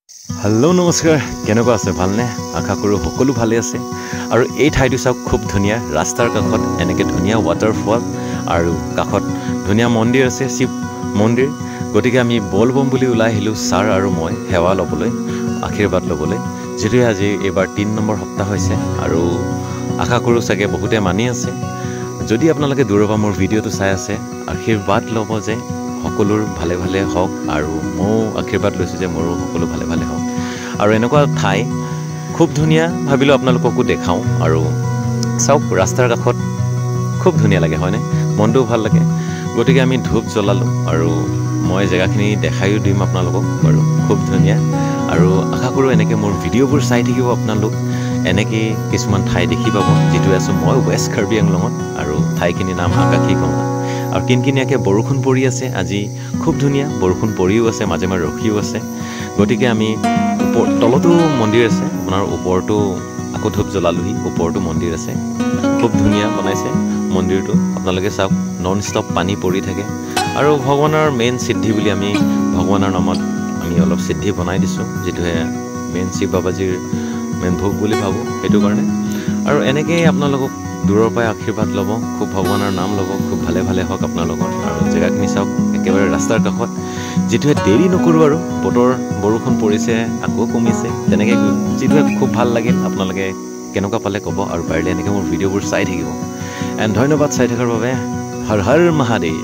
hello नमस्कार केनेকুৱা আছে ভালনে আশা কৰো সকলো ভালে আছে আৰু এই ঠাইটো চাওক খুব ধুনিয়া ৰাস্তাৰ কাষত এনেকে ধুনিয়া ওয়াটাৰফল আৰু কাষত ধুনিয়া মন্দিৰ আছে শিৱ মন্দিৰ গতিকে আমি বলবম বুলি উলাই আহিলো সাৰ আৰু মই সেৱা লবলৈ আশীৰ্বাদ লবলৈ যেটো আজি এবাৰ 3 নম্বৰ সপ্তাহ হৈছে আৰু আশা কৰো সকে বহুতে মানি আছে যদি আপোনালোকে দূৰৰ পৰা মোৰ ভিডিওটো চাই আছে আশীৰ্বাদ লব যে সকলোৰ ভালে ভালে হওক আৰু মই আশীৰ্বাদ লৈছো যে মোৰো সকলো ভালে ভালে হওক আৰু এনেকুৱা ঠাই খুব ধুনিয়া ভাবিলো আপোনালোককো দেখাও আৰু চাওক ৰাস্তাৰ কাষত খুব ধুনিয়া লাগে হয়নে মনটো ভাল লাগে গতিকে আমি ধূপ জ্বলালো আৰু মই জায়গাখিনি দেখাইও দিম আপোনালোকক বাৰু খুব ধুনিয়া আৰু আশা কৰো এনেকে মোৰ ভিডিওবোৰ চাই থাকিব আপোনালোক এনেকে কিছুমান ঠাই দেখি পাব যেটো আছে মই ওয়েষ্ট কাৰ্বি আংলঙত আৰু ঠাইখিনি নাম আকাশী গংগা আৰু কিনকিনিয়াকে বৰষুণ পৰি আছে আজি খুব ধুনিয়া বৰষুণ পৰিও আছে মাজে মাজে ৰখিও আছে গতিকে আমি তলতো মন্দিৰ আছে আপোনাৰ ওপৰতো আকৌ ধূপ জ্বলালোহি ওপৰতো মন্দিৰ আছে খুব ধুনিয়া বনাইছে মন্দিৰটো আপোনালোকে চাওক নন ষ্টপ পানী পৰি থাকে আৰু ভগৱানৰ মেইন সিদ্ধি বুলি আমি ভগৱানৰ নামত আমি অলপ সিদ্ধি বনাই দিছো যেটোহে মেইন শিৱ বাবাজীৰ মেইন ভোগ বুলি ভাবো হেতু কাৰণে আৰু এনেকে আপোনালোকক দূৰৰ পৰা আশীৰ্বাদ লব খুব ভগৱানৰ নাম লব খুব ভালে ভালে হওক আপোনালোকৰ আৰু জায়গাখিনি চাওক একেবাৰে ৰাস্তাৰ কাষত যেটোহে দেৰি নকৰো আৰু বতৰ বৰষুণ পৰিছে আকৌ কমিছে তেনেকে যেটোহে খুব ভাল লাগিল আপোনালোকে কেনেকুৱা পালে কব আৰু পাৰিলে এনেকে মোৰ ভিডিওবোৰ চাই থাকিব এণ্ড ধন্যবাদ চাই থকাৰ বাবে হৰ হৰ মহাদেৱ